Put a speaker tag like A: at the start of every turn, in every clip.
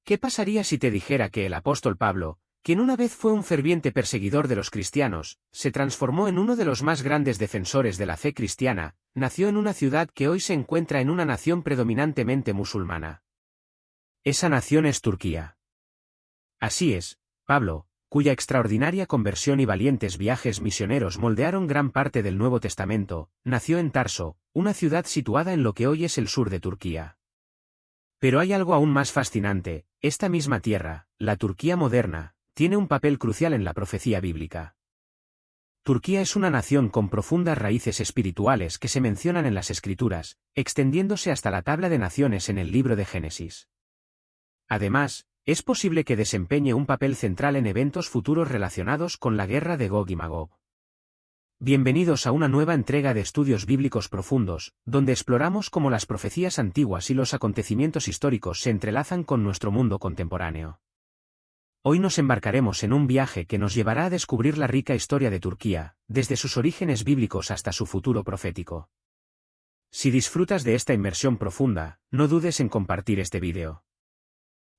A: ¿Qué pasaría si te dijera que el apóstol Pablo, quien una vez fue un ferviente perseguidor de los cristianos, se transformó en uno de los más grandes defensores de la fe cristiana, nació en una ciudad que hoy se encuentra en una nación predominantemente musulmana? Esa nación es Turquía. Así es, Pablo, cuya extraordinaria conversión y valientes viajes misioneros moldearon gran parte del Nuevo Testamento, nació en Tarso, una ciudad situada en lo que hoy es el sur de Turquía. Pero hay algo aún más fascinante: esta misma tierra, la Turquía moderna, tiene un papel crucial en la profecía bíblica. Turquía es una nación con profundas raíces espirituales que se mencionan en las Escrituras, extendiéndose hasta la tabla de naciones en el libro de Génesis. Además, es posible que desempeñe un papel central en eventos futuros relacionados con la guerra de Gog y Magog. Bienvenidos a una nueva entrega de Estudios Bíblicos Profundos, donde exploramos cómo las profecías antiguas y los acontecimientos históricos se entrelazan con nuestro mundo contemporáneo. Hoy nos embarcaremos en un viaje que nos llevará a descubrir la rica historia de Turquía, desde sus orígenes bíblicos hasta su futuro profético. Si disfrutas de esta inmersión profunda, no dudes en compartir este vídeo.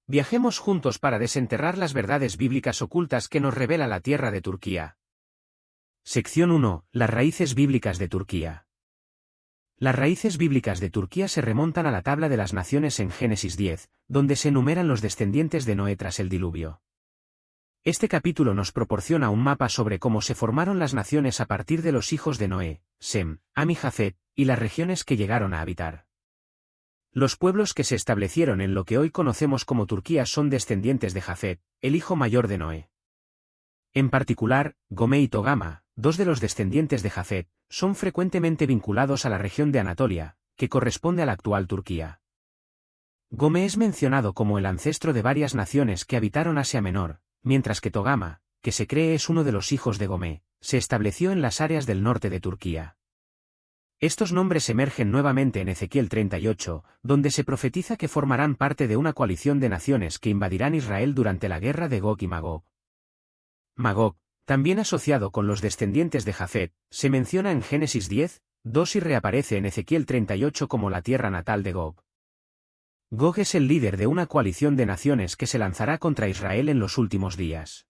A: Viajemos juntos para desenterrar las verdades bíblicas ocultas que nos revela la tierra de Turquía. Sección 1. Las raíces bíblicas de Turquía. Las raíces bíblicas de Turquía se remontan a la tabla de las naciones en Génesis 10, donde se enumeran los descendientes de Noé tras el diluvio. Este capítulo nos proporciona un mapa sobre cómo se formaron las naciones a partir de los hijos de Noé, Sem, Ham y Jafet, y las regiones que llegaron a habitar. Los pueblos que se establecieron en lo que hoy conocemos como Turquía son descendientes de Jafet, el hijo mayor de Noé. En particular, Gomé y Togama, dos de los descendientes de Jafet, son frecuentemente vinculados a la región de Anatolia, que corresponde a la actual Turquía. Gomé es mencionado como el ancestro de varias naciones que habitaron Asia Menor, mientras que Togama, que se cree es uno de los hijos de Gomé, se estableció en las áreas del norte de Turquía. Estos nombres emergen nuevamente en Ezequiel 38, donde se profetiza que formarán parte de una coalición de naciones que invadirán Israel durante la guerra de Gog y Magog. Magog, también asociado con los descendientes de Jafet, se menciona en Génesis 10, 2 y reaparece en Ezequiel 38 como la tierra natal de Gog. Gog es el líder de una coalición de naciones que se lanzará contra Israel en los últimos días.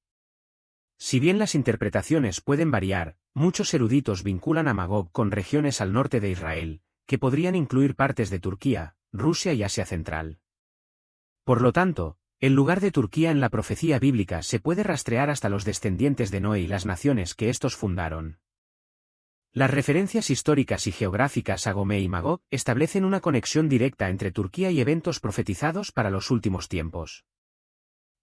A: Si bien las interpretaciones pueden variar, muchos eruditos vinculan a Magog con regiones al norte de Israel, que podrían incluir partes de Turquía, Rusia y Asia Central. Por lo tanto, el lugar de Turquía en la profecía bíblica se puede rastrear hasta los descendientes de Noé y las naciones que estos fundaron. Las referencias históricas y geográficas a Gomé y Magog establecen una conexión directa entre Turquía y eventos profetizados para los últimos tiempos.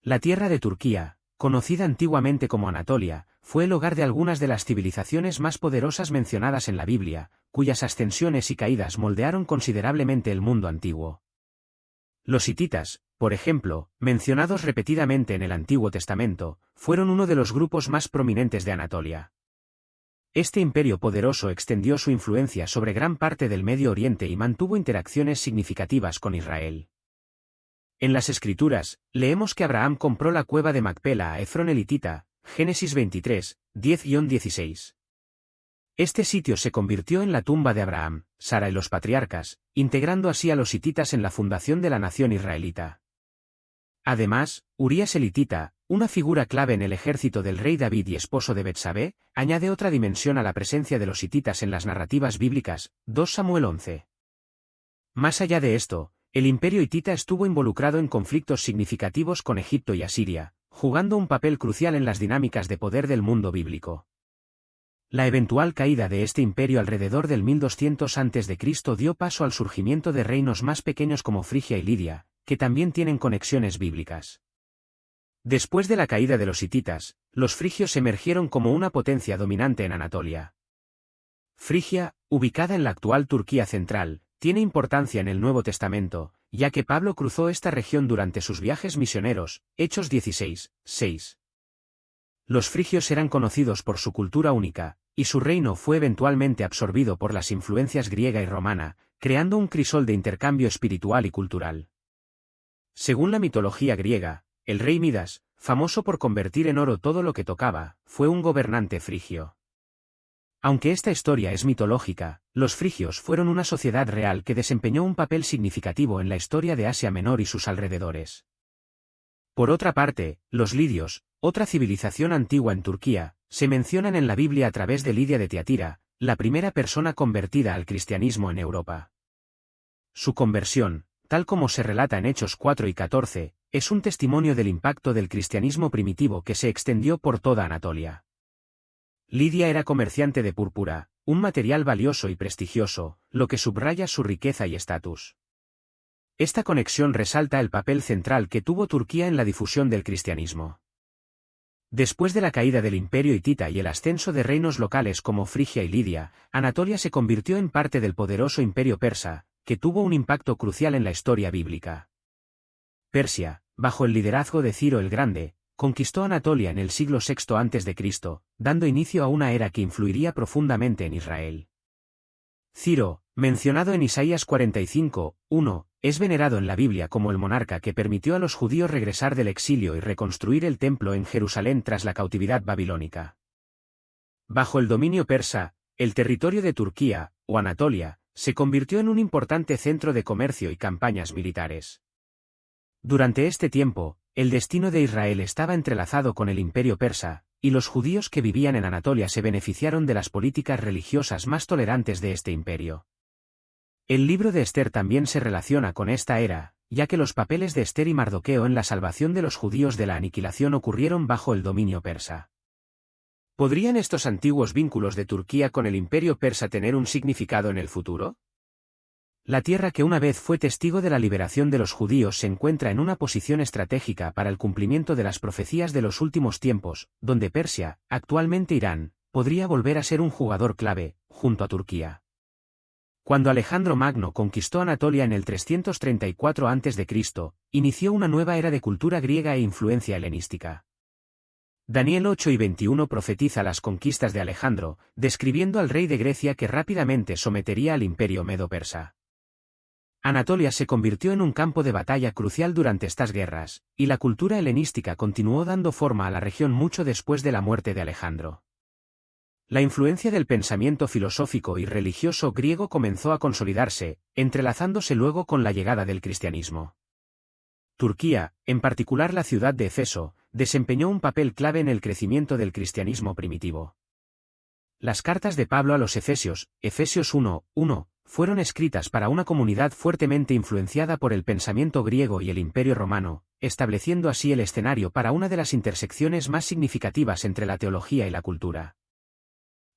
A: La tierra de Turquía, conocida antiguamente como Anatolia, fue el hogar de algunas de las civilizaciones más poderosas mencionadas en la Biblia, cuyas ascensiones y caídas moldearon considerablemente el mundo antiguo. Los hititas, por ejemplo, mencionados repetidamente en el Antiguo Testamento, fueron uno de los grupos más prominentes de Anatolia. Este imperio poderoso extendió su influencia sobre gran parte del Medio Oriente y mantuvo interacciones significativas con Israel. En las Escrituras, leemos que Abraham compró la cueva de Macpela a Efrón el hitita, Génesis 23, 10-16. Este sitio se convirtió en la tumba de Abraham, Sara y los patriarcas, integrando así a los hititas en la fundación de la nación israelita. Además, Urías el hitita, una figura clave en el ejército del rey David y esposo de Betsabé, añade otra dimensión a la presencia de los hititas en las narrativas bíblicas, 2 Samuel 11. Más allá de esto, el imperio hitita estuvo involucrado en conflictos significativos con Egipto y Asiria, jugando un papel crucial en las dinámicas de poder del mundo bíblico. La eventual caída de este imperio alrededor del 1200 a.C. dio paso al surgimiento de reinos más pequeños como Frigia y Lidia, que también tienen conexiones bíblicas. Después de la caída de los hititas, los frigios emergieron como una potencia dominante en Anatolia. Frigia, ubicada en la actual Turquía central, tiene importancia en el Nuevo Testamento, ya que Pablo cruzó esta región durante sus viajes misioneros, Hechos 16, 6. Los frigios eran conocidos por su cultura única, y su reino fue eventualmente absorbido por las influencias griega y romana, creando un crisol de intercambio espiritual y cultural. Según la mitología griega, el rey Midas, famoso por convertir en oro todo lo que tocaba, fue un gobernante frigio. Aunque esta historia es mitológica, los frigios fueron una sociedad real que desempeñó un papel significativo en la historia de Asia Menor y sus alrededores. Por otra parte, los lidios, otra civilización antigua en Turquía, se mencionan en la Biblia a través de Lidia de Tiatira, la primera persona convertida al cristianismo en Europa. Su conversión, tal como se relata en Hechos 4 y 14, es un testimonio del impacto del cristianismo primitivo que se extendió por toda Anatolia. Lidia era comerciante de púrpura, un material valioso y prestigioso, lo que subraya su riqueza y estatus. Esta conexión resalta el papel central que tuvo Turquía en la difusión del cristianismo. Después de la caída del imperio hitita y el ascenso de reinos locales como Frigia y Lidia, Anatolia se convirtió en parte del poderoso imperio persa, que tuvo un impacto crucial en la historia bíblica. Persia, bajo el liderazgo de Ciro el Grande, conquistó Anatolia en el siglo VI a.C., dando inicio a una era que influiría profundamente en Israel. Ciro, mencionado en Isaías 45:1, es venerado en la Biblia como el monarca que permitió a los judíos regresar del exilio y reconstruir el templo en Jerusalén tras la cautividad babilónica. Bajo el dominio persa, el territorio de Turquía, o Anatolia, se convirtió en un importante centro de comercio y campañas militares. Durante este tiempo, el destino de Israel estaba entrelazado con el imperio persa, y los judíos que vivían en Anatolia se beneficiaron de las políticas religiosas más tolerantes de este imperio. El libro de Esther también se relaciona con esta era, ya que los papeles de Esther y Mardoqueo en la salvación de los judíos de la aniquilación ocurrieron bajo el dominio persa. ¿Podrían estos antiguos vínculos de Turquía con el imperio persa tener un significado en el futuro? La tierra que una vez fue testigo de la liberación de los judíos se encuentra en una posición estratégica para el cumplimiento de las profecías de los últimos tiempos, donde Persia, actualmente Irán, podría volver a ser un jugador clave, junto a Turquía. Cuando Alejandro Magno conquistó Anatolia en el 334 a.C., inició una nueva era de cultura griega e influencia helenística. Daniel 8 y 21 profetiza las conquistas de Alejandro, describiendo al rey de Grecia que rápidamente sometería al imperio medo-persa. Anatolia se convirtió en un campo de batalla crucial durante estas guerras, y la cultura helenística continuó dando forma a la región mucho después de la muerte de Alejandro. La influencia del pensamiento filosófico y religioso griego comenzó a consolidarse, entrelazándose luego con la llegada del cristianismo. Turquía, en particular la ciudad de Éfeso, desempeñó un papel clave en el crecimiento del cristianismo primitivo. Las cartas de Pablo a los Efesios, Efesios 1:1, fueron escritas para una comunidad fuertemente influenciada por el pensamiento griego y el Imperio Romano, estableciendo así el escenario para una de las intersecciones más significativas entre la teología y la cultura.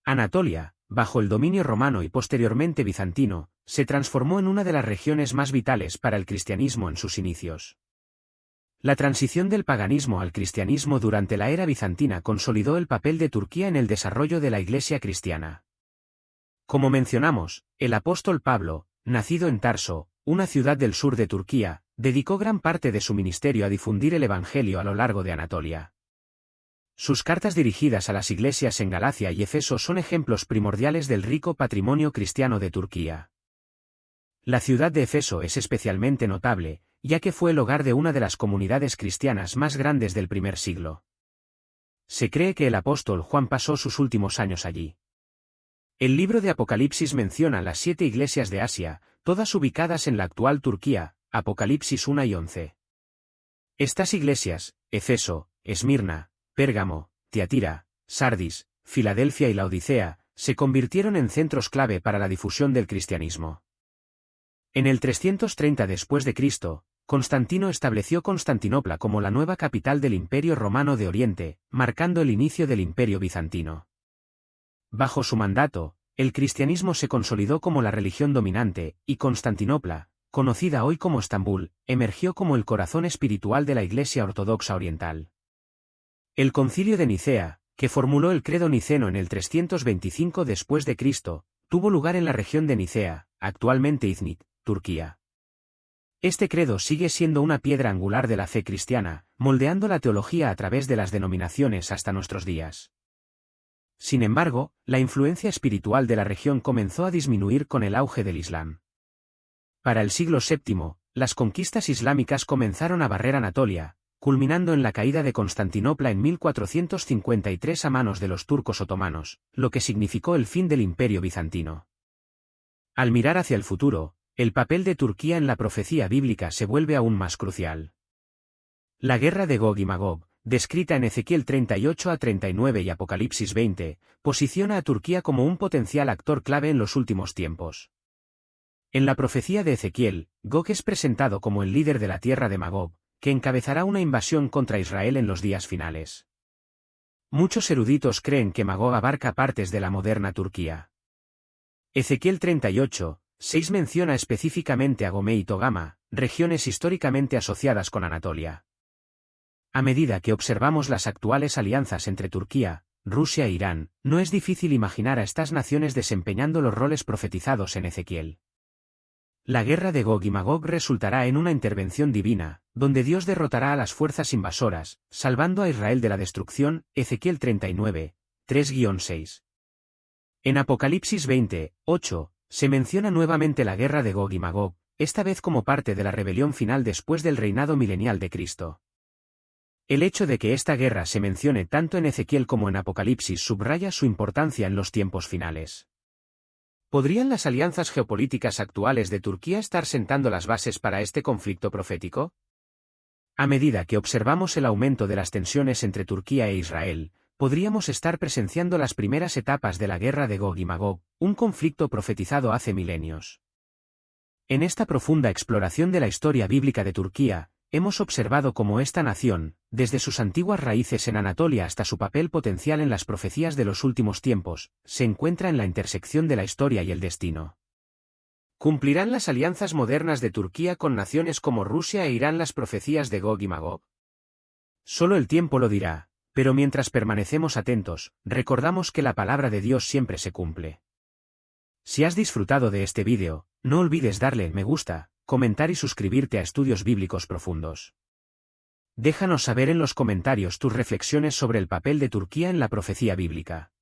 A: Anatolia, bajo el dominio romano y posteriormente bizantino, se transformó en una de las regiones más vitales para el cristianismo en sus inicios. La transición del paganismo al cristianismo durante la era bizantina consolidó el papel de Turquía en el desarrollo de la Iglesia cristiana. Como mencionamos, el apóstol Pablo, nacido en Tarso, una ciudad del sur de Turquía, dedicó gran parte de su ministerio a difundir el Evangelio a lo largo de Anatolia. Sus cartas dirigidas a las iglesias en Galacia y Éfeso son ejemplos primordiales del rico patrimonio cristiano de Turquía. La ciudad de Éfeso es especialmente notable, ya que fue el hogar de una de las comunidades cristianas más grandes del primer siglo. Se cree que el apóstol Juan pasó sus últimos años allí. El libro de Apocalipsis menciona las 7 iglesias de Asia, todas ubicadas en la actual Turquía, Apocalipsis 1 y 11. Estas iglesias, Éfeso, Esmirna, Pérgamo, Tiatira, Sardis, Filadelfia y Laodicea, se convirtieron en centros clave para la difusión del cristianismo. En el 330 después de Cristo, Constantino estableció Constantinopla como la nueva capital del Imperio Romano de Oriente, marcando el inicio del Imperio Bizantino. Bajo su mandato, el cristianismo se consolidó como la religión dominante, y Constantinopla, conocida hoy como Estambul, emergió como el corazón espiritual de la Iglesia Ortodoxa Oriental. El Concilio de Nicea, que formuló el credo niceno en el 325 después de Cristo, tuvo lugar en la región de Nicea, actualmente Izmit, Turquía. Este credo sigue siendo una piedra angular de la fe cristiana, moldeando la teología a través de las denominaciones hasta nuestros días. Sin embargo, la influencia espiritual de la región comenzó a disminuir con el auge del Islam. Para el siglo VII, las conquistas islámicas comenzaron a barrer Anatolia, culminando en la caída de Constantinopla en 1453 a manos de los turcos otomanos, lo que significó el fin del Imperio bizantino. Al mirar hacia el futuro, el papel de Turquía en la profecía bíblica se vuelve aún más crucial. La guerra de Gog y Magog, descrita en Ezequiel 38 a 39 y Apocalipsis 20, posiciona a Turquía como un potencial actor clave en los últimos tiempos. En la profecía de Ezequiel, Gog es presentado como el líder de la tierra de Magog, que encabezará una invasión contra Israel en los días finales. Muchos eruditos creen que Magog abarca partes de la moderna Turquía. Ezequiel 38, 6 menciona específicamente a Gomé y Togama, regiones históricamente asociadas con Anatolia. A medida que observamos las actuales alianzas entre Turquía, Rusia e Irán, no es difícil imaginar a estas naciones desempeñando los roles profetizados en Ezequiel. La guerra de Gog y Magog resultará en una intervención divina, donde Dios derrotará a las fuerzas invasoras, salvando a Israel de la destrucción, Ezequiel 39, 3-6. En Apocalipsis 20, 8, se menciona nuevamente la guerra de Gog y Magog, esta vez como parte de la rebelión final después del reinado milenial de Cristo. El hecho de que esta guerra se mencione tanto en Ezequiel como en Apocalipsis subraya su importancia en los tiempos finales. ¿Podrían las alianzas geopolíticas actuales de Turquía estar sentando las bases para este conflicto profético? A medida que observamos el aumento de las tensiones entre Turquía e Israel, podríamos estar presenciando las primeras etapas de la guerra de Gog y Magog, un conflicto profetizado hace milenios. En esta profunda exploración de la historia bíblica de Turquía, hemos observado cómo esta nación, desde sus antiguas raíces en Anatolia hasta su papel potencial en las profecías de los últimos tiempos, se encuentra en la intersección de la historia y el destino. ¿Cumplirán las alianzas modernas de Turquía con naciones como Rusia e Irán las profecías de Gog y Magog? Solo el tiempo lo dirá, pero mientras permanecemos atentos, recordamos que la palabra de Dios siempre se cumple. Si has disfrutado de este vídeo, no olvides darle me gusta, comentar y suscribirte a Estudios Bíblicos Profundos. Déjanos saber en los comentarios tus reflexiones sobre el papel de Turquía en la profecía bíblica.